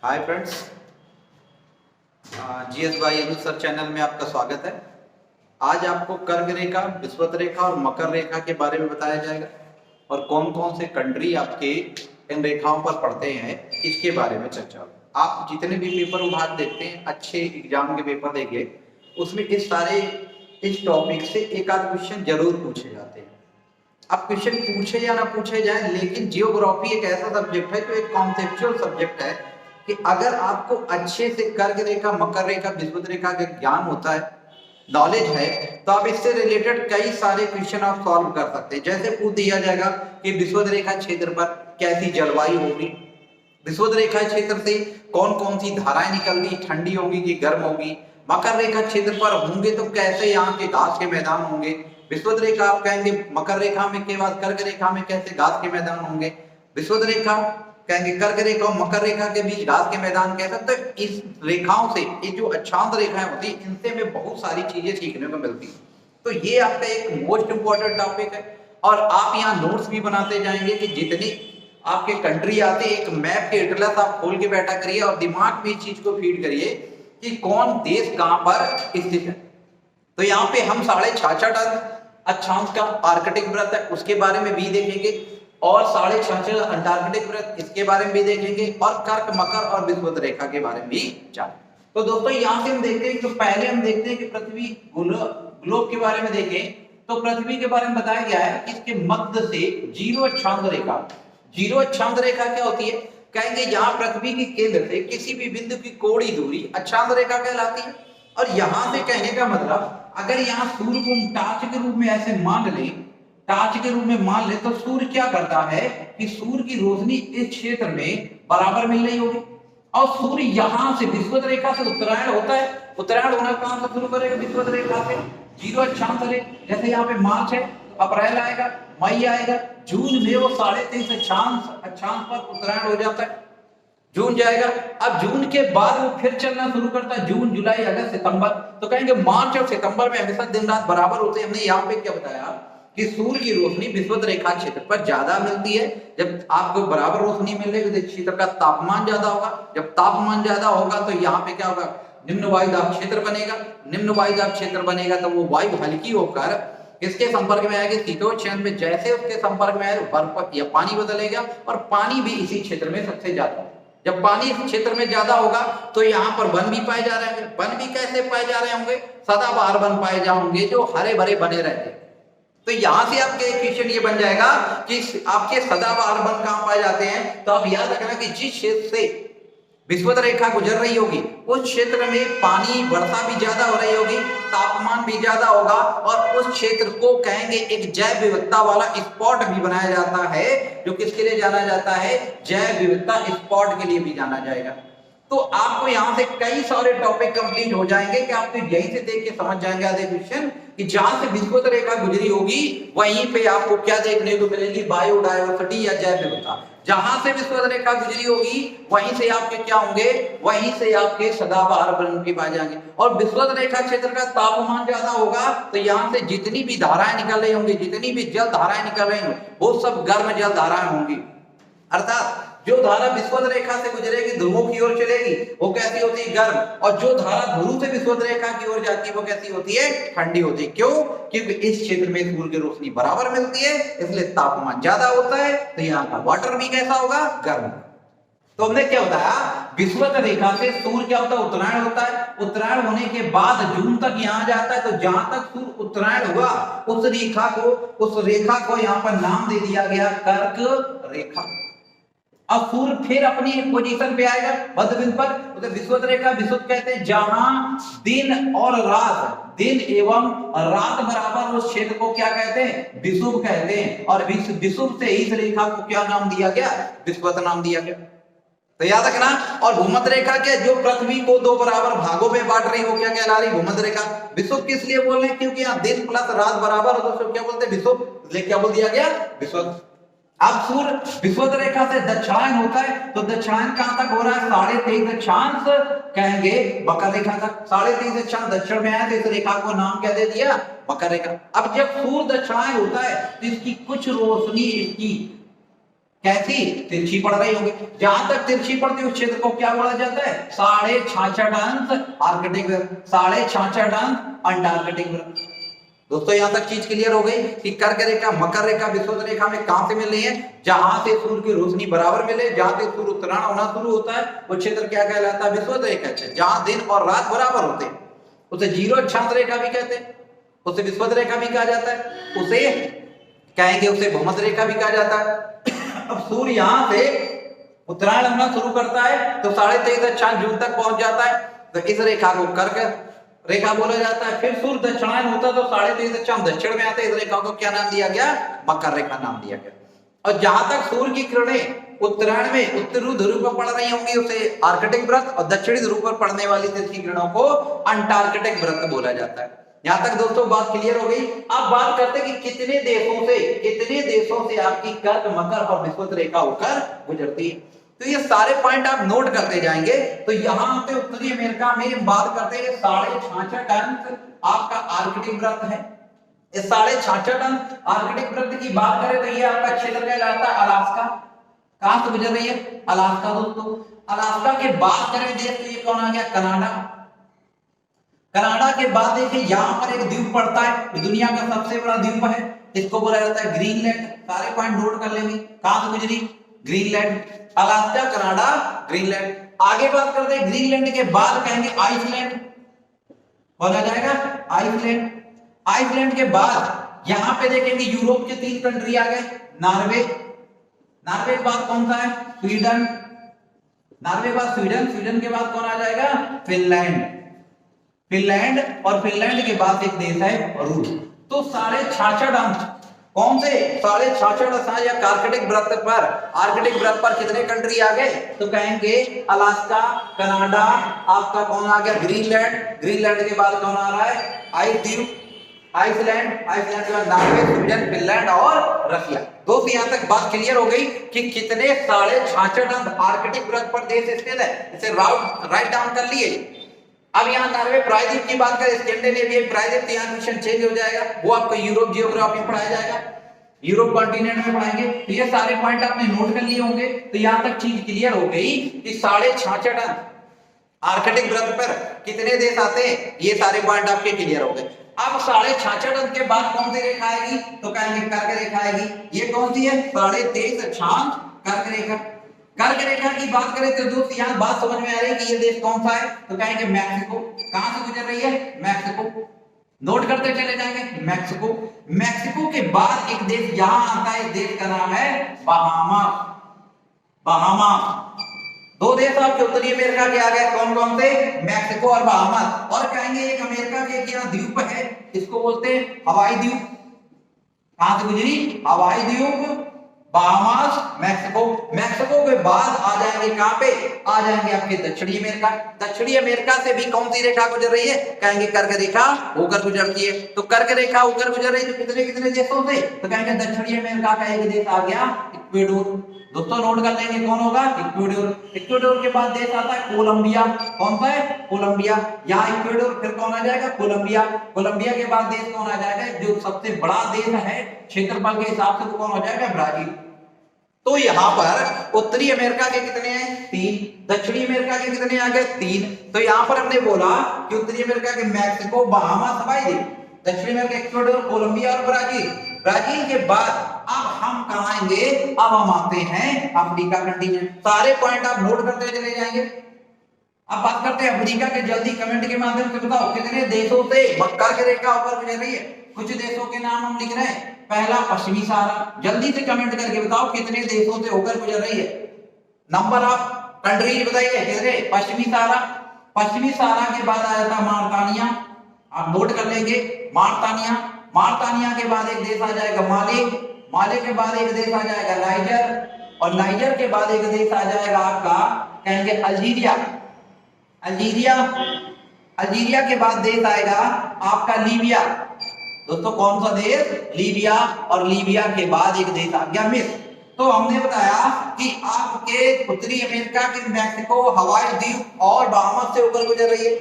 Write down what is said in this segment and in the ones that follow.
Hi friends, GS by Anu sir channel में आपका स्वागत है। आज आपको कर्क रेखा, विषुवत रेखा और मकर रेखा के बारे में बताया जाएगा और कौन कौन से कंट्री आपके इन रेखाओं पर पड़ते हैं इसके बारे में चर्चा होगी। आप जितने भी पेपर विभाग देखते हैं, अच्छे एग्जाम के पेपर देखिए, उसमें इस टॉपिक से एक आध क्वेश्चन जरूर पूछे जाते हैं। अब क्वेश्चन पूछे या ना पूछे जाए, लेकिन जियोग्राफी एक ऐसा सब्जेक्ट है जो एक कॉन्सेप्चुअल सब्जेक्ट है कि अगर आपको अच्छे से कर्क रेखा, मकर रेखा, विषुवत रेखा का ज्ञान होता है, नॉलेज है, तो आप इससे रिलेटेड कई सारे क्वेश्चन आप सॉल्व कर सकते हैं। जैसे पूछ दिया जाएगा कि विषुवत रेखा क्षेत्र पर कैसी जलवायु होगी, विषुवत रेखा क्षेत्र से कौन कौन सी धाराएं निकलती, ठंडी होगी कि गर्म होगी, मकर रेखा क्षेत्र पर होंगे तो कैसे यहाँ के घास के मैदान होंगे, विषुवत रेखा आप कहेंगे मकर रेखा में के बाद कर्क रेखा में कैसे घास के मैदान होंगे, विषुवत रेखा कहेंगे कर्क रेखा और मकर रेखा के बीच घास के मैदान कैसा। तो इस रेखाओं से, ये जो अक्षांश रेखाएं होती है, इनसे हमें बहुत सारी चीजें सीखने को मिलती है। तो ये आपका एक मोस्ट इंपॉर्टेंट टॉपिक है और आप यहाँ नोट्स भी बनाते जाएंगे कि जितनी आपके कंट्री आते, एक मैप के एटलस आप खोल के बैठा करिए और दिमाग में इस चीज को फीड करिए कि कौन देश कहां पर स्थित है। तो यहाँ पे हम 66.5 अक्षांश का आर्कटिक वृत्त है, उसके बारे में भी देखेंगे और 66.5 अंटार्कटिक वृत्त, इसके बारे में भी देखेंगे और कर्क, मकर और विषुवत रेखा के बारे में भी जानेंगे। तो दोस्तों यहाँ से हम देखते हैं, तो पहले हम देखते हैं कि पृथ्वी ग्लोब के बारे में देखें तो पृथ्वी के बारे में बताया गया है कि इसके मध्य से जीरो अक्षांश रेखा, जीरो अक्षांश रेखा क्या होती है, कहेंगे यहाँ पृथ्वी के केंद्र से किसी भी बिंदु की कोड़ी दूरी अक्षांश रेखा कहलाती है। और यहां से कहने का मतलब, अगर यहाँ सूर्य को टार्च के रूप में ऐसे मान ले, टार्च के रूप में मान ले, तो सूर्य क्या करता है कि सूर्य की रोशनी इस क्षेत्र में बराबर मिल रही होगी और सूर्य यहां से विषुवत रेखा से उत्तरायण होता है। उत्तरायण होना कहां से शुरू करेगा, विषुवत रेखा से, जीरो अक्षांश रेखा। जैसे यहाँ पे मार्च है तो अप्रैल आएगा, मई आएगा, जून में वो 23.5 अक्षांश पर उत्तरायण हो जाता है, जून जाएगा। अब जून के बाद वो फिर चलना शुरू करता है, जून, जुलाई, अगस्त, सितंबर। तो कहेंगे मार्च और सितंबर में हमेशा दिन रात बराबर होते हैं। हमने यहाँ पे क्या बताया कि सूर्य की रोशनी विषुवत रेखा क्षेत्र पर ज्यादा मिलती है। जब आपको बराबर रोशनी मिलेगी तो क्षेत्र का तापमान ज्यादा होगा, जब तापमान ज्यादा होगा तो यहाँ पे क्या होगा, निम्न वायुदाब क्षेत्र बनेगा। निम्न वायुदाब क्षेत्र बनेगा तो वो वायु हल्की होकर किसके संपर्क में आएगी, शीतोष्ण में। जैसे उसके संपर्क में आए बर्फ या पानी बदलेगा और पानी भी इसी क्षेत्र में सबसे ज्यादा। जब पानी इस क्षेत्र में ज्यादा होगा तो यहाँ पर वन भी पाए जा रहे होंगे। वन भी कैसे पाए जा रहे होंगे, सदाबहार वन पाए जाओगे जो हरे भरे बने रहते। तो यहां से आपके क्वेश्चन ये बन जाएगा कि आपके सदाबहार वन कहां पाए जाते हैं। तो आप याद रखना कि जिस क्षेत्र से विषुवत रेखा गुजर रही होगी उस क्षेत्र में पानी, वर्षा भी ज्यादा हो रही होगी, तापमान भी ज्यादा होगा और उस क्षेत्र को कहेंगे एक जैव विविधता वाला स्पॉट भी बनाया जाता है, जो किसके लिए जाना जाता है, जैव विविधता स्पॉट के लिए भी जाना जाएगा। तो आपको यहां से कई सारे टॉपिक कंप्लीट हो जाएंगे कि आपको यहीं से देख के समझ जाएंगे आधे क्वेश्चन कि जहां से विषुवत रेखा गुजरी होगी वहीं पे आपको क्या देखने को मिलेगी, बायोडायवर्सिटी या जैव विविधता। जहां से विषुवत रेखा गुजरी होगी वहीं से आपके क्या होंगे, वहीं से आपके सदाबहार वन भी पाए जाएंगे। और विषुवत रेखा क्षेत्र का तापमान ज्यादा होगा तो यहाँ से जितनी भी धाराएं निकल रही होंगी, जितनी भी जल धाराएं निकल रही होंगी, वो सब गर्म जल धाराएं होंगी। अर्थात जो धारा विषुवत रेखा से गुजरेगी, ध्रुवों की ओर चलेगी, वो कैसी होती है, गर्म। और जो धारा ध्रुव से विषुवत रेखा की ओर जाती है वो कैसी होती है, ठंडी होती है। क्यों, क्योंकि इस क्षेत्र में सूर्य की रोशनी बराबर मिलती है, इसलिए तापमान ज्यादा होता है, तो यहाँ का वाटर भी कैसा होगा, गर्म। तो हमने क्या बताया, विषुवत रेखा से सूर्य क्या होता है, उत्तरायण होता है। उत्तरायण होने के बाद जून तक यहाँ जाता है। तो जहां तक सूर्य उत्तरायण हुआ उस रेखा को यहाँ पर नाम दे दिया गया कर्क रेखा। अब सूर्य फिर अपनी पोजीशन पे आएगा मध्य बिंदु पर, तो विषुवत रेखा विषुवत कहते हैं जहां दिन और रात, दिन एवं रात बराबर, उस क्षेत्र को क्या कहते हैं, विषुव कहते हैं। और विषुव से इस रेखा को क्या नाम दिया गया, विषुवत नाम दिया गया। तो याद रखना। और भूमध्य रेखा क्या, जो पृथ्वी को दो बराबर भागों में बांट रही, वो क्या कहला रही, भूमध्य रेखा। विषुव किस लिए बोल रहे हैं, क्योंकि यहाँ दिन प्लस रात बराबर हो तो क्या बोलते हैं, विषुव, इसलिए क्या बोल दिया गया, विषुवत। अब सूर्य विषुवत रेखा से दक्षिणायन होता है, तो दक्षिणायन कहां तक हो रहा है, 23.5 अक्षांश कहेंगे मकर रेखा तक। 23.5 अक्षांश दक्षिण में आया तो इस रेखा को नाम क्या दे दिया, मकर रेखा। अब जब सूर्य दक्षिणायन होता है तो इसकी कुछ रोशनी इसकी कैसी? तिरछी पड़ रही होगी। जहां तक तिरछी पड़ती है उस क्षेत्र को क्या बोला जाता है? 66.5 आर्कटिक वृत्त, 66.5 अंटार्कटिक वृत्त। दोस्तों यहां तक चीज क्लियर हो गई कि कर्क रेखा, मकर रेखा, विषुवत रेखा में कहां से मिल रही है? जहां से सूर्य की रोशनी बराबर मिले, जहां से सूर्य उत्तरायण होना शुरू होता है वो क्षेत्र क्या कहलाता है? विषुवत रेखा। जहां दिन और रात बराबर होते हैं उसे जीरो अक्षांश रेखा भी कहते हैं, उसे विषुवत रेखा भी कहा जाता है, उसे कहेंगे उसे भूमध्य रेखा भी कहा जाता है। अब सूर्य यहां से उत्तरायण होना शुरू करता है तो 23.5 अक्षांश जून तक पहुंच जाता है, तो इस रेखा को कर्क रेखा बोला जाता है। फिर सूर्य दक्षिणायन होता है तो 23.5 अक्षांश दक्षिण में आते हैं, इस रेखा को क्या नाम दिया गया? मकर रेखा नाम दिया गया। और जहां तक सूर्य की किरणें उत्तरायण में उत्तरी ध्रुव पर पड़ रही होंगी उसे आर्कटिक वृत्त, और दक्षिणी ध्रुव पर पड़ने वाली तिरछी किरणों को अंटार्कटिक वृत्त बोला जाता है। यहां तक दोस्तों बात क्लियर हो गई। अब बात करते हैं कि कितने देशों से आपकी कर्क, मकर और विषुवत रेखा होकर गुजरती है। तो ये सारे पॉइंट आप नोट करते जाएंगे। तो यहाँ पे उत्तरी अमेरिका में बात करते हैं 66.5 अंक आपका आर्कटिक वृत्त है। इस 66.5 अंक आर्कटिक वृत्त की बात करें तो ये आपका क्षेत्र कहलाता है अलास्का। कहां से गुजर रही है? अलास्का। दोस्तों अलास्का के बाद करें देश तो ये कौन आ गया? कनाडा। कनाडा के बाद देखिए यहाँ पर एक द्वीप पड़ता है, दुनिया का सबसे बड़ा द्वीप है, इसको बोला जाता है ग्रीनलैंड। सारे पॉइंट नोट कर लेंगे। कहां से गुजरी? Greenland, Alaska, Canada, Greenland. आगे बात करते हैं ग्रीनलैंड के बाद कहेंगे आइसलैंड। बोला जाएगा आइसलैंड। आइसलैंड के बाद यहां पे देखेंगे यूरोप के 3 कंट्री आ गए। नॉर्वे, नॉर्वे के बाद कौन सा है? स्वीडन। नॉर्वे के बाद स्वीडन, स्वीडन के बाद कौन आ जाएगा? फिनलैंड। फिनलैंड, और फिनलैंड के बाद एक देश है रूस। तो 66.5 अंक कौन से? 66.5 या आर्कटिक वृत्त पर कितने कंट्री आ गए? तो कहेंगे अलास्का, कनाडा, आपका कौन आ गया? ग्रीनलैंड। ग्रीनलैंड के बाद कौन आ रहा है? आइसलैंड। आइसलैंड के बाद नॉर्वे, स्वीडन, फिनलैंड और रशिया। दोस्तों यहां तक बात क्लियर हो गई कि कितने 66.5 अंक आर्कटिक वृत्त पर देश स्थित है। इसे राइट डाउन कर लिए। अब यहाँ नॉर्वे प्रायद्वीप की बात करें, स्कैंडिनेविया प्रायद्वीप, यहाँ क्वेश्चन चेंज हो जाएगा, वो आपको यूरोप जियोग्राफी पढ़ाया जाएगा, यूरोप कॉन्टिनेंट में पढ़ाएंगे। तो ये सारे पॉइंट आपने नोट कर लिए होंगे। तो यहाँ तक चीज क्लियर हो गई कि 66.5 अंक आर्कटिक वृत्त पर कितने देश आते हैं, ये सारे पॉइंट आपके क्लियर हो गए। अब 66.5 अंक के बाद कौन सी रेखा आएगी? तो कहेंगे कर्क रेखा आएगी। ये कौन सी है? 23.5 अक्षांश कर्क रेखा। कर्क रेखा की बात करें तो दोस्त यहाँ बात समझ में आ रही है कि ये देश कौन सा है? तो कहेंगे मैक्सिको। कहां से गुजर रही है? मैक्सिको। नोट करते चले जाएंगे मैक्सिको। मैक्सिको के बाद एक देश यहां आता है, इस देश का नाम है बहामास। बहामास। 2 देश आपके उत्तरी अमेरिका के आ गए, कौन कौन से? मैक्सिको और बहामास। और कहेंगे एक अमेरिका के एक यहाँ द्वीप है, इसको बोलते हैं हवाई द्वीप। कहां से गुजरी? हवाई द्वीप, बहामास, मैक्सिको। मैक्सिको के बाद आ जाएंगे कहां पे? आ जाएंगे आपके दक्षिणी अमेरिका। दक्षिणी अमेरिका से भी कौन सी रेखा गुजर रही है? कहेंगे कर्क रेखा होकर गुजरती है। तो कर्क रेखा होकर गुजर रही है तो कितने कितने देशों से? तो कहेंगे दक्षिणी अमेरिका का एक देश आ गया इक्वेडोर। दोस्तों नोट कर लेंगे कौन होगा? इक्वेडोर। इक्वेडोर के बाद देश आता है कोलंबिया। कौन सा है? कोलंबिया। यहाँ इक्वेडोर, फिर कौन आ जाएगा? कोलंबिया। कोलंबिया के बाद देश कौन आ जाएगा? जो सबसे बड़ा देश है क्षेत्रफल के हिसाब से, तो कौन हो जाएगा? ब्राजील। तो यहाँ पर उत्तरी अमेरिका के कितने हैं? 3। दक्षिणी अमेरिका के कितने आ गए? 3। तो यहाँ पर हमने बोला कि उत्तरी अमेरिका के मैक्सिको, बहामास, हवाई द्वीप, दक्षिणी अमेरिका इक्वेडोर, कोलंबिया और ब्राजील। ब्राजील के बाद अब हम कहाँ आएंगे? अब हम आते हैं अफ्रीका कंटिनेंट। सारे पॉइंट आप नोट करते चले जाएंगे। अब बात करते हैं अफ्रीका के। जल्दी कमेंट के माध्यम से बताओ कितने देशों से कर्क रेखा ऊपर गुजर रही है। कुछ देशों के नाम हम लिख रहे हैं। पहला पश्चिमी सहारा। जल्दी से कमेंट करके बताओ कितने देशों से होकर गुजर रही है। नंबर ऑफ कंट्रीज बताइए कितने? पश्चिमी सहारा। पश्चिमी सहारा के बाद आ जाता मार्तानिया। आप नोट कर लेंगे मार्तानिया। मार्तानिया के बाद एक देश आ जाएगा माली। माली के बाद एक देश आ जाएगा नाइजर। और नाइजर के बाद एक देश आ जाएगा आपका कहेंगे अल्जीरिया। अल्जीरिया। अल्जीरिया के बाद देश आएगा आपका लीबिया। दोस्तों कौन सा देश? लीबिया। और लीबिया के बाद एक देश आ गया मिस्र। तो हमने बताया कि आपके उत्तरी अमेरिका के मैक्सिको, हवाई द्वीप और बहामास से होकर गुजर रही है।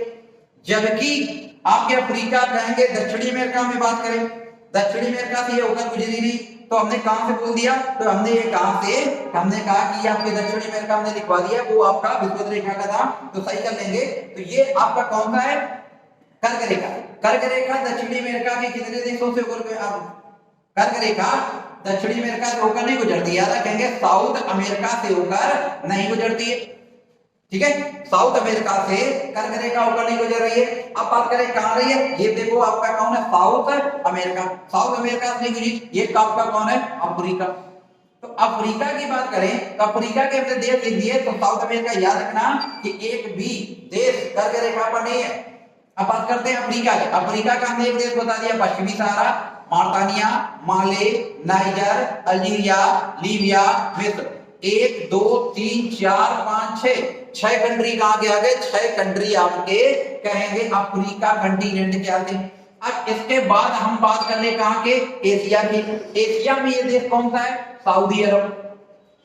जबकि आपके अफ्रीका कहेंगे दक्षिणी अमेरिका में बात करें, दक्षिणी अमेरिका से होकर गुजरी रही। तो हमने कहां से बोल दिया, तो हमने ये कहां से, हमने कहा कि ये आपके दक्षिणी अमेरिका हमने लिखवा दिया, वो आपका विषुवत रेखा का था, तो सही कर लेंगे। तो ये आपका कौन सा है, कर्क रेखा। कर्क रेखा दक्षिणी अमेरिका के कितने देशों से होकर, कर्क रेखा दक्षिणी अमेरिका से होकर नहीं गुजरती, याद रखेंगे साउथ अमेरिका से होकर नहीं गुजरती है, ठीक है, साउथ अमेरिका से कर्क रेखा होकर नहीं गुजर रही है। अब बात करें कहां रही है, ये देखो आपका कौन है, साउथ अमेरिका, साउथ अमेरिका से नहीं गुजरी, ये आपका कौन है, अफ्रीका। तो अफ्रीका की बात करें तो अफ्रीका के हमने देश लिख दिए, तो साउथ अमेरिका याद रखना कि एक भी देश कर्क रेखा पर नहीं है। अब बात करते हैं अफ्रीका की, अफ्रीका का हमने एक देश बता दिया, पश्चिमी सहारा, मॉरिटानिया, माले, नाइजर, अल्जीरिया, लीबिया, मिस्र। 1 2 3 4 5 6 कंट्री कहां के आ गए, 6 कंट्री आपके कहेंगे अफ्रीका कंटिनेंट के आते हैं। अब इसके बाद हम बात कर ले कहां के, एशिया की। एशिया में ये देश कौन सा है, सऊदी अरब,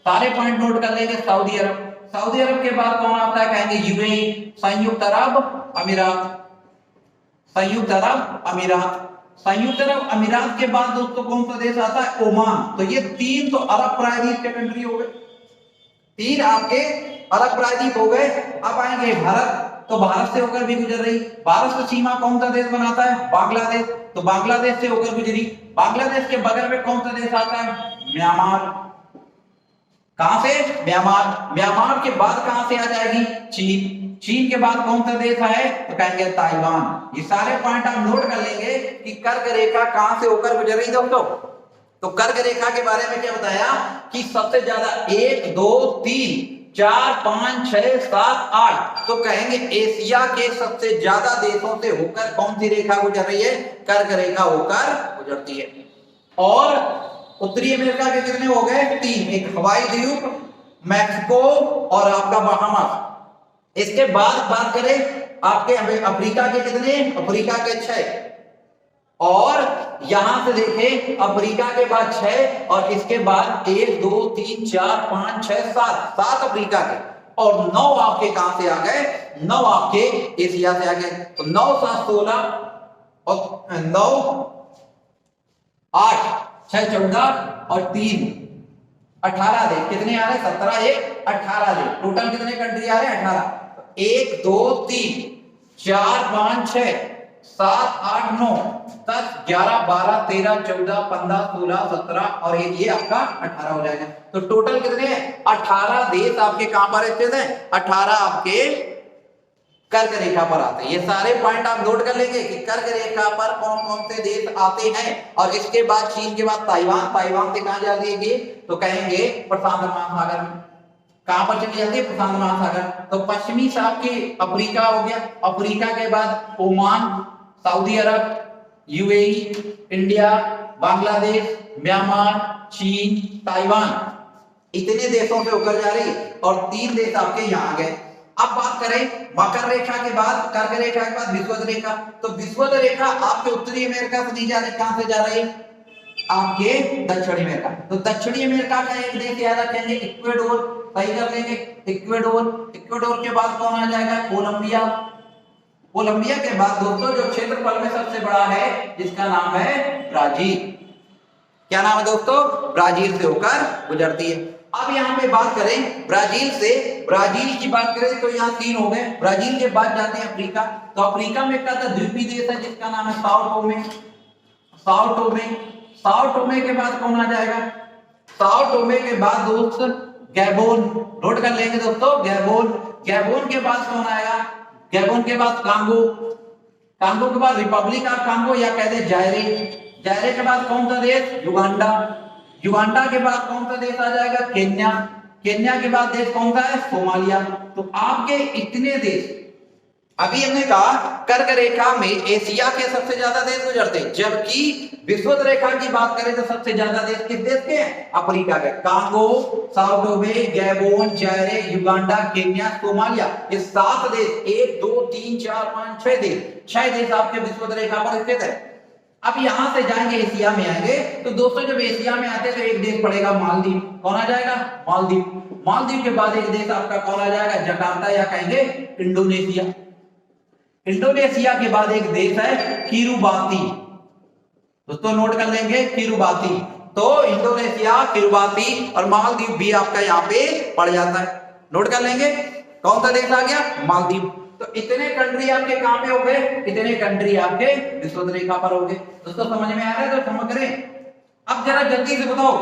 सारे पॉइंट नोट कर लेंगे, सऊदी अरब। सऊदी अरब के बाद कौन आता है, कहेंगे यूएई, संयुक्त अरब अमीरात, संयुक्त अरब अमीरात। संयुक्त अरब अमीरात के बाद दोस्तों कौन सा देश आता है, ओमान। तो ये 3 तो अरब प्रायद्वीप के कंट्री हो गए, 3 आपके अरब प्रायद्वीप हो गए। अब आएंगे भारत, तो भारत से होकर भी गुजर रही, भारत की सीमा कौन सा देश बनाता है, बांग्लादेश, तो बांग्लादेश से होकर गुजरी। बांग्लादेश के बगल में कौन सा देश आता है, म्यांमार, कहां से, म्यांमार। म्यांमार के बाद कहां से आ जाएगी, चीन। चीन के बाद कौन सा देश है, तो कहेंगे ताइवान। ये सारे पॉइंट आप नोट कर लेंगे कि कर्क रेखा कहां से होकर गुजर रही दोस्तों। तो कर्क रेखा के बारे में क्या बताया कि सबसे ज्यादा 1 2 3 4 5 6 7 8, तो कहेंगे एशिया के सबसे ज्यादा देशों से होकर कौन सी रेखा गुजर रही है, कर्क रेखा होकर गुजरती है। और उत्तरी अमेरिका के कितने हो गए, 3, एक हवाई द्वीप, मैक्सिको और आपका बहामास। इसके बाद बात करें आपके अफ्रीका के कितने, अफ्रीका के 6, और यहां से देखें अफ्रीका के बाद 6 और इसके बाद 1 2 3 4 5 6 7 अफ्रीका के, और 9 आपके कहां से आ गए, 9 आपके एशिया से आ गए। तो 9 7 16 और 9 8 6 14 और 3 18 देश, कितने आ रहे, 17 1 18 देश, टोटल कितने कंट्री आ रहे हैं, 18। 1 2 3 4 5 6 7 8 9 10 11 12 13 14 15 16 17 और ये आपका 18 हो जाएगा। तो टोटल कितने हैं, 18 देश आपके कहां पर स्थित हैं, 18 आपके कर्क रेखा पर आते हैं। ये सारे पॉइंट आप नोट कर लेंगे कि कर्क रेखा पर कौन कौन से देश आते हैं। और इसके बाद चीन के बाद ताइवान, ताइवान से कहां जाती है, तो कहेंगे प्रशांत महासागर में। कहां पर चली जाती है, प्रशांत महासागर। तो पश्चिमी से आपके अफ्रीका हो गया, अफ्रीका के बाद ओमान, सऊदी अरब, यूएई, इंडिया, बांग्लादेश, म्यांमार, चीन, ताइवान, इतने देशों से होकर जा रही और 3 देश आपके यहां गए। अब बात करें मकर रेखा के बाद, कर्क रेखा के बाद विषुवत रेखा। तो विषुवत रेखा आपके उत्तरी अमेरिका से नहीं जा रही, कहां से जा रही है, आपके दक्षिणी अमेरिका। तो दक्षिणी अमेरिका का एक देश याद रखेंगे, इक्वेडोर, सही कर लेंगे, इक्वेडोर। इक्वेडोर के बाद कौन आ जाएगा, कोलंबिया। कोलंबिया के बाद दोस्तों जो क्षेत्रफल में सबसे बड़ा है जिसका नाम है ब्राजील। क्या नाम है दोस्तों, ब्राजील से होकर गुजरती है। अब यहाँ पे बात करें ब्राजील से, ब्राजील की बात करें तो यहाँ 3 हो गए। ब्राजील के बाद जाते हैं अफ्रीका। तो अफ्रीका में क्या था, द्वीपीय देश है जिसका नाम है Sao Thome. Sao Thome, Sao Thome के बाद कौन आ जाएगा, साओ टोमे के बाद दोस्त गैबोन, नोट कर लेंगे दोस्तों, गैबोन। गैबोन के बाद कौन आएगा, गैबोन के बाद कांगो, कांगो के बाद रिपब्लिक ऑफ कांगो या कहते हैं जायरे। जायरे के बाद कौन सा देश, युगांडा। युगांडा के बाद कौन सा देश आ जाएगा, केन्या। केन्या के बाद देश कौन सा है, सोमालिया। तो आपके इतने देश, अभी हमने कहा कर्क रेखा में एशिया के सबसे ज्यादा देश गुजरते हैं, जबकि विषुवत रेखा की बात करें तो सबसे ज्यादा देश किस देश के हैं, अफ्रीका के। Congo, Sao Thome, Gabon, जायरे, Uganda, Kenya, Somalia, ये 7 देश, 1 2 3 4 5 6 देश, 6 देश आपके विषुवत रेखा पर स्थित है। अब यहां से जाएंगे एशिया में आएंगे, तो दोस्तों जब एशिया में आते हैं तो एक देश पड़ेगा मालदीव। कौन आ जाएगा, मालदीव। मालदीव के बाद एक देश आपका कौन आ जाएगा, जकार्ता या कहेंगे इंडोनेशिया। इंडोनेशिया के बाद एक देश है किरुबाती, दोस्तों नोट कर लेंगे, किरुबाती। तो इंडोनेशिया, किरबाती और मालदीव भी आपका यहाँ पे पड़ जाता है। नोट कर लेंगे कौन सा देश आ गया, मालदीव। तो इतने कंट्री आपके कहां पे हो गए, इतने कंट्री आपके विषुवत रेखा पर हो गए। दोस्तों समझ में आ रहा है तो समझ करें। अब जरा जल्दी से बताओ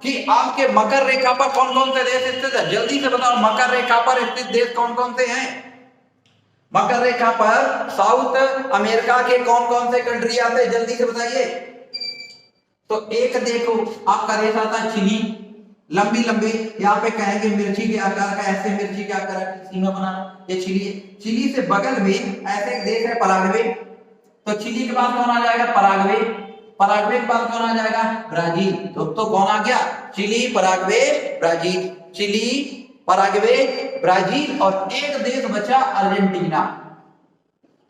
कि आपके मकर रेखा पर कौन कौन से देश स्थित है, जल्दी से बताओ मकर रेखा पर स्थित देश कौन कौन से हैं। मकर रेखा पर साउथ अमेरिका के कौन कौन से कंट्री आते हैं, जल्दी से बताइए। तो एक देखो आपका देश आता है चिली, लंबी लंबी यहाँ पे कहेंगे मिर्ची के आकार का, ऐसे मिर्ची के आकार की सीमा बनाना, ये चिली है। चिली से बगल में ऐसे एक देश है पराग्वे, तो चिली के बाद कौन आ जाएगा, पराग्वे। पराग्वे के बाद कौन आ जाएगा, ब्राजील। दोस्तों कौन आ गया, Chile, Paraguay, Brazil. Chile, Paraguay, Brazil और एक देश बचा अर्जेंटीना।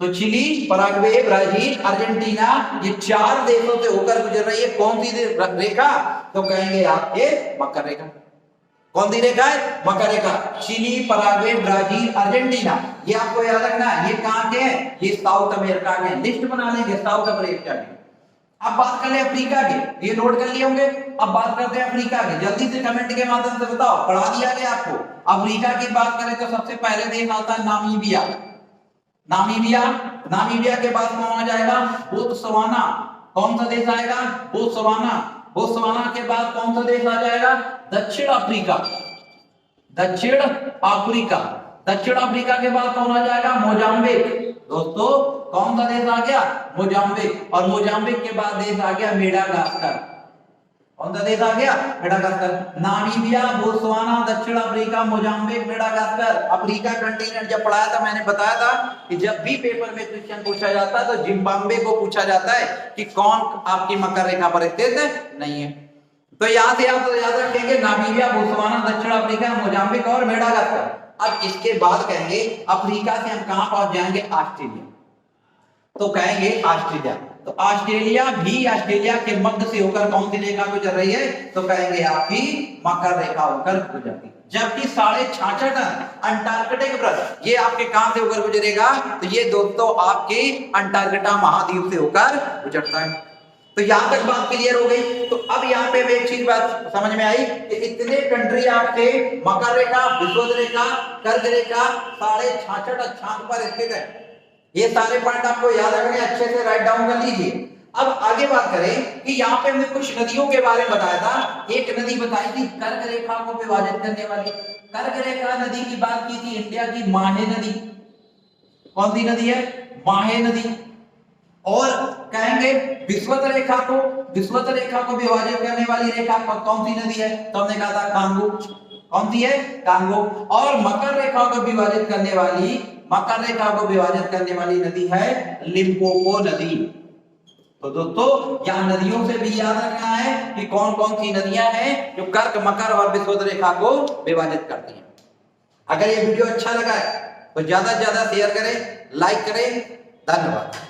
तो चिली, पराग्वे, ब्राजील, अर्जेंटीना, ये 4 देशों से होकर गुजर रही है कौन सी रेखा, तो कहेंगे आपके मकर रेखा। कौन सी रेखा है, मकर रेखा। चिली, पराग्वे, ब्राजील, अर्जेंटीना, ये आपको याद रखना है। ये कहां के हैं, ये साउथ अमेरिका के। लिस्ट बना लेंगे साउथ अमेरिका की। अब बात कर ले अफ्रीका के, ये नोट कर लिए होंगे। अब बात करते हैं अफ्रीका के, जल्दी से कमेंट के माध्यम से बताओ, पढ़ा दिया गया आपको। अफ्रीका की बात करें तो सबसे पहले देश आता है नामीबिया। नामीबिया, नामीबिया के बाद कौन आ जाएगा, बोत्सवाना। कौन सा देश आएगा, बोत्सवाना। बोत्सवाना के बाद कौन सा देश आ जाएगा, दक्षिण अफ्रीका। दक्षिण अफ्रीका। दक्षिण अफ्रीका के बाद कौन आ जाएगा, मोजाम्बिक। दोस्तों कौन सा देश आ गया, मोजाम्बिक। और मोजाम्बिक के बाद देश आ गया मेडागास्कर। कौन सा देश आ गया, मेडागास्कर। नामीबिया, बोत्सवाना, दक्षिण Africa, Mozambique, Madagascar. Africa continent जब पढ़ाया था मैंने बताया था कि जब भी पेपर में क्वेश्चन पूछा जाता है तो जिम्बाब्वे को पूछा जाता है कि कौन आपकी मकर रेखा पर स्थित नहीं है। तो यहां से आप याद रखेंगे नामीबिया, बोत्सवाना, दक्षिण अफ्रीका, मोजाम्बिक और मेडागास्कर। अब इसके बाद कहेंगे अफ्रीका से हम कहां पहुंच जाएंगे, ऑस्ट्रेलिया। तो कहेंगे ऑस्ट्रेलिया। तो ऑस्ट्रेलिया भी ऑस्ट्रेलिया के मध्य से होकर कौन सी रेखा गुजर रही है, तो कहेंगे आपकी मकर रेखा होकर गुजरती। जबकि 66.5 अंटार्कटिक वृत्त, ये आपके कहां से होकर गुजरेगा, तो ये दोस्तों आपके अंटार्कटिका महाद्वीप से होकर गुजरता है। तो यहां तक बात क्लियर हो गई। तो अब यहाँ पे एक चीज बात समझ में आई कि इतने कंट्री आपके मकर रेखा, विषुवत रेखा, कर्क रेखा 66.5 अक्षांश पर स्थित है। ये सारे पॉइंट आपको याद रखने, अच्छे से राइट डाउन कर लीजिए। अब आगे बात करें कि यहाँ पे हमने कुछ नदियों के बारे में बताया था। एक नदी बताई थी कर्क रेखा को विभाजित करने वाली। कर्क रेखा नदी की बात की थी इंडिया की माहे नदी। कौन सी नदी है, माहे नदी। और कहेंगे विषुवत रेखा को विभाजित करने वाली रेखा कौन सी नदी है, तो हमने कहा था कांगो। कौन सी है, कांगो। और मकर रेखा को विभाजित करने वाली नदी है लिम्पोपो नदी। तो दोस्तों यहाँ नदियों से भी याद रखना है कि कौन कौन सी नदियां हैं जो कर्क, मकर और विषुवत रेखा को विभाजित करती हैं। अगर ये वीडियो अच्छा लगा है तो ज्यादा से ज्यादा शेयर करें, लाइक करें। धन्यवाद।